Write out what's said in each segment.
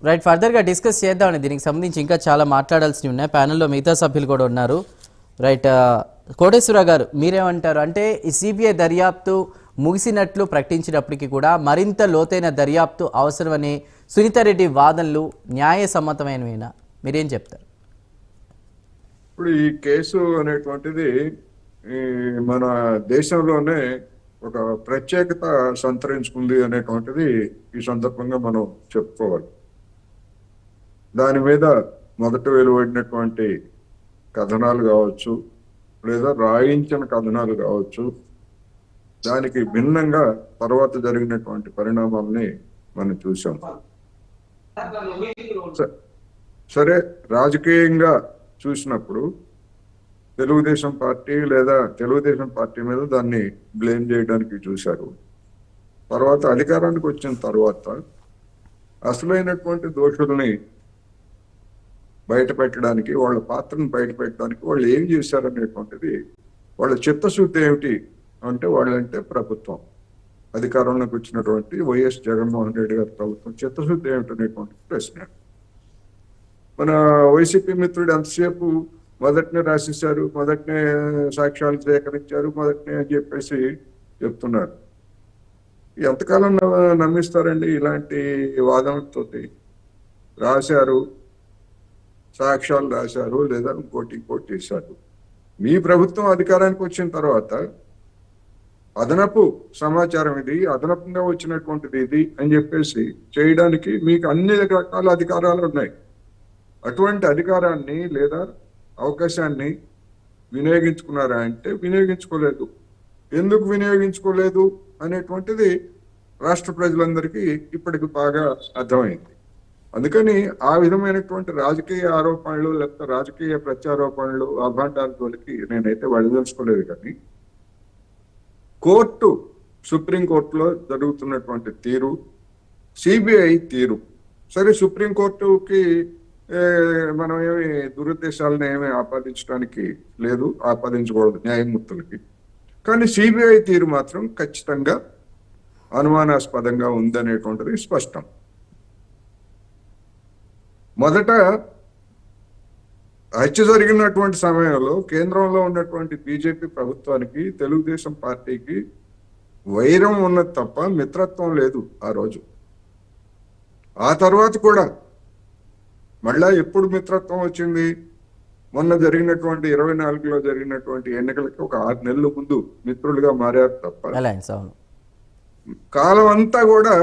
Right, further గా discuss చేద్దామండి. దీనికి సంబంధించి ఇంకా చాలా మాట్లాడాల్సినవి ఉన్నాయి. ప్యానెల్లో మిగతా సభ్యులు కూడా ఉన్నారు. రైట్, కోటేశ్వర గారు మీరేమంటారు? అంటే ఈ సిబిఐ దర్యాప్తు ముగిసినట్లు ప్రకటించినప్పటికీ కూడా మరింత లోతైన దర్యాప్తు అవసరమని సునీతారెడ్డి వాదనలు న్యాయసమ్మతమైనవేనా? మీరేం చెప్తారు? ఇప్పుడు ఈ కేసు అనేటువంటిది మన దేశంలోనే ఒక ప్రత్యేకత సంతరించుకుంది అనేటువంటిది ఈ సందర్భంగా మనం చెప్పుకోవాలి. దాని మీద మొదట వెలువడినటువంటి కథనాలు కావచ్చు, లేదా రాయించిన కథనాలు కావచ్చు, దానికి భిన్నంగా తర్వాత జరిగినటువంటి పరిణామాలని మనం చూసాం. సరే, రాజకీయంగా చూసినప్పుడు తెలుగుదేశం పార్టీ లేదా తెలుగుదేశం పార్టీ మీద దాన్ని బ్లేమ్ చేయడానికి చూశారు. తర్వాత అధికారానికి వచ్చిన తర్వాత అసలైనటువంటి దోషుల్ని బయట పెట్టడానికి, వాళ్ళ పాత్రను బయట పెట్టడానికి వాళ్ళు ఏం చేశారనేటువంటిది, వాళ్ళ చిత్తశుద్ధి ఏమిటి అంటే వాళ్ళంటే ప్రభుత్వం, అధికారంలోకి వచ్చినటువంటి వైఎస్ జగన్మోహన్ రెడ్డి గారి ప్రభుత్వం చిత్తశుద్ధి ఏమిటనేటువంటి ప్రశ్న. మన వైసీపీ మిత్రుడు ఎంతసేపు మొదటనే రాసేశారు, మొదటనే సాక్ష్యాలు సేకరించారు, మొదటనే అని చెప్పేసి చెప్తున్నారు. ఎంతకాలం నమ్మిస్తారండి ఇలాంటి వాదనలతోటి? రాశారు, సాక్ష్యాలు రాశారు, లేదా ఇంకోటి చేశారు. మీ ప్రభుత్వం అధికారానికి వచ్చిన తర్వాత అదనపు సమాచారం ఇది, అదనపుగా వచ్చినటువంటిది ఇది అని చెప్పేసి చేయడానికి మీకు అన్ని రకాల అధికారాలు ఉన్నాయి. అటువంటి అధికారాన్ని లేదా అవకాశాన్ని వినియోగించుకున్నారా అంటే వినియోగించుకోలేదు. ఎందుకు వినియోగించుకోలేదు అనేటువంటిది రాష్ట్ర ప్రజలందరికీ ఇప్పటికి బాగా అర్థమైంది. అందుకని ఆ విధమైనటువంటి రాజకీయ ఆరోపణలు లేకపోతే రాజకీయ ప్రత్యారోపణలు అభాండాలకి నేనైతే వదిలించుకోలేదు. కానీ సుప్రీంకోర్టులో జరుగుతున్నటువంటి తీరు, సిబిఐ తీరు, సరే సుప్రీంకోర్టుకి మనం ఏమి దురుద్దేశాలను ఏమి ఆపాదించడానికి లేదు, ఆపాదించకూడదు న్యాయమూర్తులకి. కానీ సిబిఐ తీరు మాత్రం ఖచ్చితంగా అనుమానాస్పదంగా ఉందనేటువంటిది స్పష్టం. మొదట హత్య జరిగినటువంటి సమయంలో కేంద్రంలో ఉన్నటువంటి బీజేపీ ప్రభుత్వానికి తెలుగుదేశం పార్టీకి వైరం ఉన్నది తప్ప మిత్రత్వం లేదు ఆ రోజు. ఆ తర్వాత కూడా మళ్ళా ఎప్పుడు మిత్రత్వం వచ్చింది? మొన్న జరిగినటువంటి 24లో జరిగినటువంటి ఎన్నికలకి ఒక 6 నెలల ముందు మిత్రులుగా మారారు తప్ప కాలం అంతా కూడా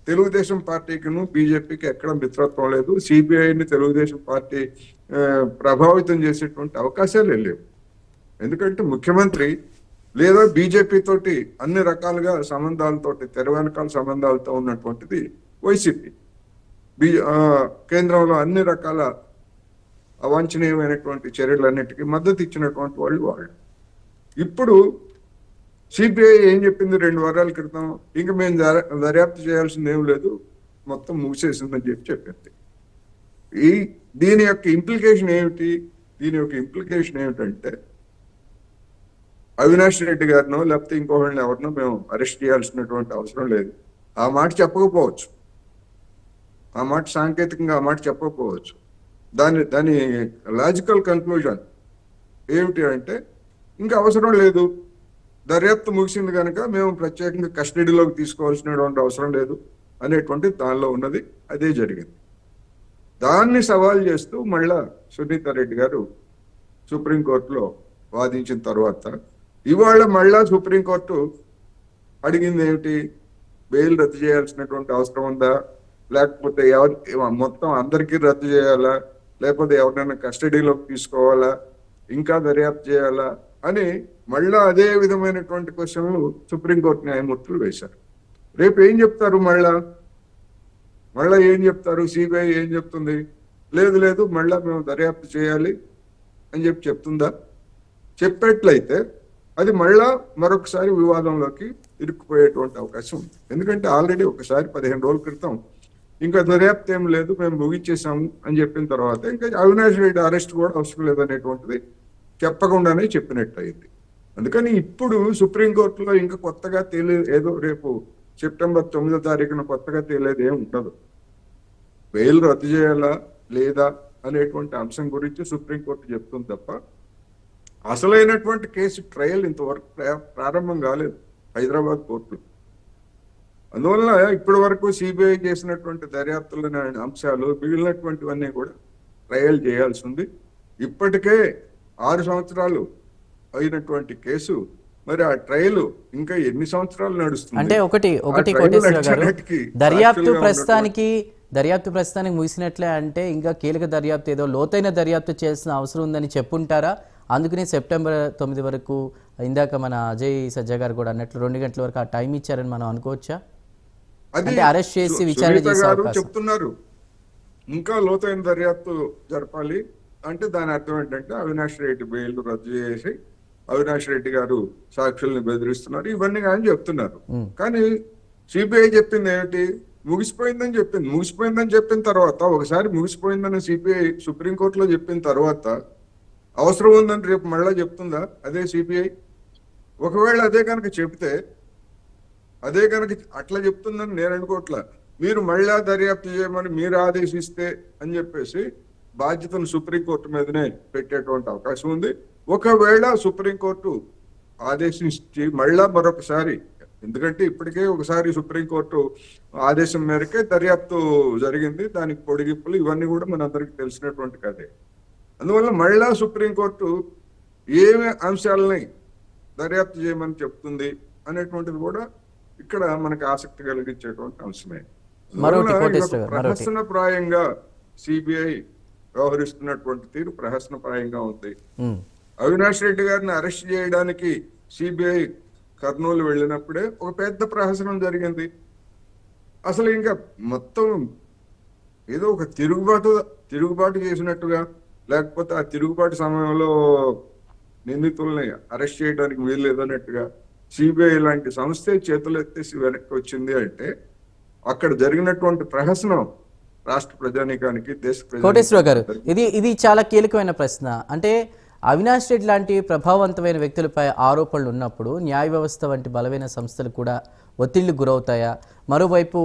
తెలుగుదేశం పార్టీకిను బీజేపీకి ఎక్కడ మిత్రత్వం లేదు. సిబిఐని తెలుగుదేశం పార్టీ ప్రభావితం చేసేటువంటి అవకాశాలే లేవు. ఎందుకంటే ముఖ్యమంత్రి లేదా బీజేపీ తోటి అన్ని రకాలుగా సంబంధాలతోటి, తెర వెనకాల సంబంధాలతో ఉన్నటువంటిది వైసీపీ. కేంద్రంలో అన్ని రకాల అవాంఛనీయమైనటువంటి చర్యలన్నిటికీ మద్దతు ఇచ్చినటువంటి వాళ్ళు. ఇప్పుడు సిబిఐ ఏం చెప్పింది 2 వారాల క్రితం? ఇంక మేము దర్యాప్తు చేయాల్సింది ఏం లేదు, మొత్తం ముగిసేసిందని చెప్పింది. దీని యొక్క ఇంప్లికేషన్ ఏమిటి? దీని యొక్క ఇంప్లికేషన్ ఏమిటంటే అవినాష్ రెడ్డి గారినో లేకపోతే ఇంకోళ్ళని ఎవరినో మేము అరెస్ట్ చేయాల్సినటువంటి అవసరం లేదు. ఆ మాట చెప్పకపోవచ్చు, ఆ మాట సాంకేతికంగా ఆ మాట చెప్పకపోవచ్చు. దాని లాజికల్ కన్క్లూజన్ ఏమిటి అంటే ఇంకా అవసరం లేదు, దర్యాప్తు ముగిసింది కనుక మేము ప్రత్యేకంగా కస్టడీలోకి తీసుకోవాల్సినటువంటి అవసరం లేదు అనేటువంటి దానిలో ఉన్నది. అదే జరిగింది. దాన్ని సవాల్ చేస్తూ మళ్ళా సునీతారెడ్డి గారు సుప్రీంకోర్టులో వాదించిన తర్వాత ఇవాళ మళ్ళా సుప్రీంకోర్టు అడిగింది ఏమిటి? బెయిల్ రద్దు చేయాల్సినటువంటి అవసరం ఉందా, లేకపోతే మొత్తం అందరికీ రద్దు చేయాలా, లేకపోతే ఎవరినైనా కస్టడీలోకి తీసుకోవాలా, ఇంకా దర్యాప్తు చేయాలా అని మళ్ళా అదే విధమైనటువంటి క్వశ్చన్లు సుప్రీంకోర్టు న్యాయమూర్తులు వేశారు. రేపు ఏం చెప్తారు? మళ్ళా ఏం చెప్తారు? సిబిఐ ఏం చెప్తుంది? లేదు మళ్ళా మేము దర్యాప్తు చేయాలి అని చెప్తుందా? చెప్పేట్లయితే అది మళ్ళా మరొకసారి వివాదంలోకి ఇరుక్కుపోయేటువంటి అవకాశం ఉంది. ఎందుకంటే ఆల్రెడీ ఒకసారి 15 రోజుల క్రితం ఇంకా దర్యాప్తు ఏం లేదు, మేము ముగించేసాము అని చెప్పిన తర్వాత ఇంకా అవినాష్ రెడ్డి అరెస్ట్ కూడా అవసరం లేదనేటువంటిది చెప్పకుండానే చెప్పినట్టు అయింది. అందుకని ఇప్పుడు సుప్రీంకోర్టులో ఇంకా కొత్తగా ఏదో రేపు సెప్టెంబర్ 9వ తారీఖున కొత్తగా తేలేది ఏమి ఉండదు. బెయిల్ రద్దు చేయాలా లేదా అనేటువంటి అంశం గురించి సుప్రీంకోర్టు చెప్తుంది తప్ప అసలైనటువంటి కేసు ట్రయల్ ఇంతవరకు ప్రారంభం కాలేదు హైదరాబాద్ కోర్టులో. అందువల్ల ఇప్పటి వరకు సిబిఐ చేసినటువంటి దర్యాప్తులోని అంశాలు మిగిలినటువంటివన్నీ కూడా ట్రయల్ చేయాల్సి ఉంది. ఇప్పటికే 6 సంవత్సరాలు అయినటువంటి కేసు, మరి ఆ ట్రయల్ ఇంకా ఎన్ని సంవత్సరాలు నడుస్తుంది? అంటే ఒకటి కోటేశ్వర గారు, దర్యాప్తు ప్రస్తుతానికి ముగిసినట్లే అంటే ఇంకా కీలక దర్యాప్తు ఏదో లోతైన దర్యాప్తు చేయాల్సిన అవసరం ఉందని చెప్పుంటారా? అందుకనే సెప్టెంబర్ 9 వరకు, ఇందాక మన అజయ్ సజ్జా గారు కూడా అన్నట్లు 2 గంటల వరకు ఆ టైం ఇచ్చారని మనం అనుకోవచ్చా? అంటే అరెస్ట్ చేసి విచారణ చేసే అవకాశం చెప్తున్నారు. ఇంకా లోతైన దర్యాప్తు జరపాలి అంటే దాని అర్థం ఏంటంటే అవినాష్ రెడ్డి బెయిల్ రద్దు చేసి అవినాష్ రెడ్డి గారు సాక్షుల్ని బెదిరిస్తున్నారు, ఇవన్నీ కానీ చెప్తున్నారు. కానీ సిబిఐ చెప్పింది ఏమిటి? ముగిసిపోయిందని చెప్పింది. ముగిసిపోయిందని చెప్పిన తర్వాత, ఒకసారి ముగిసిపోయిందని సిబిఐ సుప్రీంకోర్టులో చెప్పిన తర్వాత అవసరం ఉందని రేపు మళ్ళా చెప్తుందా అదే సిబిఐ? ఒకవేళ అదే కనుక చెప్తే, అదే కనుక అట్లా చెప్తుందని నేను అనుకోవట్లా. మీరు మళ్ళా దర్యాప్తు చేయమని మీరు ఆదేశిస్తే అని చెప్పేసి బాధ్యతను సుప్రీంకోర్టు మీదనే పెట్టేటువంటి అవకాశం ఉంది. ఒకవేళ సుప్రీంకోర్టు ఆదేశించి మళ్ళా మరొకసారి, ఎందుకంటే ఇప్పటికే ఒకసారి సుప్రీంకోర్టు ఆదేశం మేరకే దర్యాప్తు జరిగింది, దానికి పొడిగింపులు ఇవన్నీ కూడా మనందరికీ తెలిసినటువంటి కథే. అందువల్ల మళ్ళా సుప్రీంకోర్టు ఏమి అంశాలని దర్యాప్తు చేయమని చెప్తుంది అనేటువంటిది కూడా ఇక్కడ మనకి ఆసక్తి కలిగించేటువంటి అంశమే. ప్రహసనప్రాయంగా సిబిఐ వ్యవహరిస్తున్నటువంటి తీరు ప్రహసనప్రాయంగా ఉంది. అవినాష్ రెడ్డి గారిని అరెస్ట్ చేయడానికి సిబిఐ కర్నూలు వెళ్ళినప్పుడే ఒక పెద్ద ప్రహసనం జరిగింది. అసలు ఇంకా మొత్తం ఏదో ఒక తిరుగుబాటు చేసినట్టుగా, లేకపోతే ఆ తిరుగుబాటు సమయంలో నిందితుల్ని అరెస్ట్ చేయడానికి వీల్లేదన్నట్టుగా సిబిఐ లాంటి సంస్థే చేతులు ఎత్తేసి వెనక్కి వచ్చింది అంటే అక్కడ జరిగినటువంటి ప్రహసనం రాష్ట్ర ప్రజానీకానికి, దేశ కోటేశ్వర గారు, ఇది చాలా కీలకమైన ప్రశ్న. అంటే అవినాష్ రెడ్డి లాంటి ప్రభావవంతమైన వ్యక్తులపై ఆరోపణలు ఉన్నప్పుడు న్యాయ వ్యవస్థ వంటి బలమైన సంస్థలు కూడా ఒత్తిళ్లు గురవుతాయా? మరోవైపు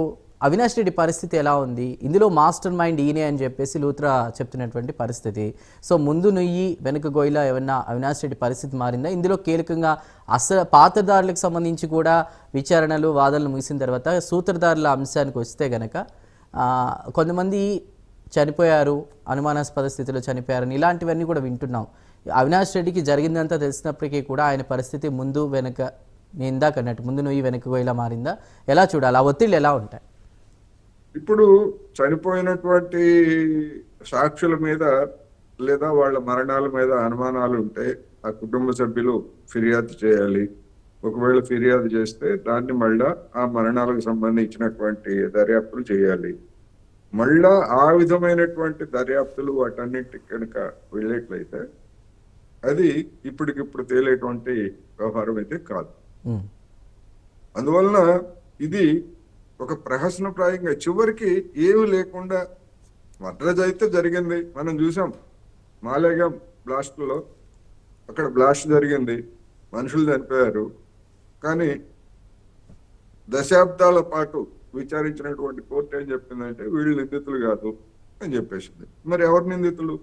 అవినాష్ రెడ్డి పరిస్థితి ఎలా ఉంది? ఇందులో మాస్టర్ మైండ్ ఈయనే అని చెప్పేసి లూత్రా చెప్తున్నటువంటి పరిస్థితి. సో ముందు నుయ్యి వెనుక గోయిలా ఏమన్నా అవినాష్ రెడ్డి పరిస్థితి మారిందా? ఇందులో కీలకంగా అసలు పాత్రదారులకు సంబంధించి కూడా విచారణలు, వాదనలు ముగిసిన తర్వాత సూత్రధారుల అంశానికి వస్తే గనక కొంతమంది చనిపోయారు, అనుమానాస్పద స్థితిలో చనిపోయారని ఇలాంటివన్నీ కూడా వింటున్నాం. అవినాష్ రెడ్డికి జరిగిందంతా తెలిసినప్పటికీ కూడా ఆయన పరిస్థితి ముందు వెనక, నేను ఇందాక అన్నట్టు ముందు నుయ్యి వెనక గోయిలా మారిందా? ఎలా చూడాలి? ఆ ఒత్తిళ్ళు ఎలా ఉంటాయి? ఇప్పుడు చనిపోయినటువంటి సాక్షుల మీద లేదా వాళ్ళ మరణాల మీద అనుమానాలు ఉంటే ఆ కుటుంబ సభ్యులు ఫిర్యాదు చేయాలి. ఒకవేళ ఫిర్యాదు చేస్తే దాన్ని మళ్ళా ఆ మరణాలకు సంబంధించినటువంటి దర్యాప్తులు చేయాలి. మళ్ళా ఆ విధమైనటువంటి దర్యాప్తులు వాటన్నిటికి కనుక వెళ్ళేట్లయితే అది ఇప్పటికిప్పుడు తేలేటువంటి వ్యవహారం అయితే కాదు. అందువలన ఇది ఒక ప్రహసనప్రాయంగా చివరికి ఏమీ లేకుండా మద్రాజ్ అయితే జరిగింది, మనం చూసాం. మాలేగాం బ్లాస్ట్లో అక్కడ బ్లాస్ట్ జరిగింది, మనుషులు చనిపోయారు. కానీ దశాబ్దాల పాటు విచారించినటువంటి కోర్టు ఏం చెప్పిందంటే వీళ్ళు నిందితులు కాదు అని చెప్పేసింది. మరి ఎవరు నిందితులు?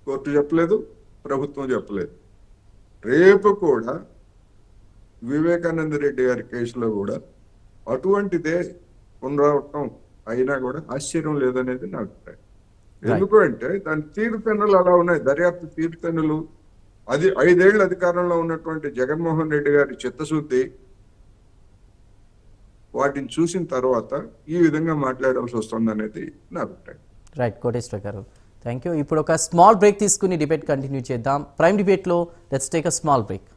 కోర్టు చెప్పలేదు, ప్రభుత్వం చెప్పలేదు. రేపు కూడా వివేకానంద రెడ్డి గారి కేసులో కూడా అటువంటిదే పునరావృతం అయినా కూడా ఆశ్చర్యం లేదనేది నా అభిప్రాయం. ఎందుకు అంటే దాని తీరుతెన్నులు అలా ఉన్నాయి, దర్యాప్తు తీరుతెన్నులు. అది 5 ఏళ్ల అధికారంలో ఉన్నటువంటి జగన్మోహన్ రెడ్డి గారి చిత్తశుద్ధి, వాటిని చూసిన తర్వాత ఈ విధంగా మాట్లాడాల్సి వస్తుంది అనేది నా అభిప్రాయం. రైట్ కోటేశ్వర గారు, థ్యాంక్ యూ. ఇప్పుడు ఒక స్మాల్ బ్రేక్ తీసుకుని డిబేట్ కంటిన్యూ చేద్దాం. ప్రైమ్ డిబేట్లో let's take a small break.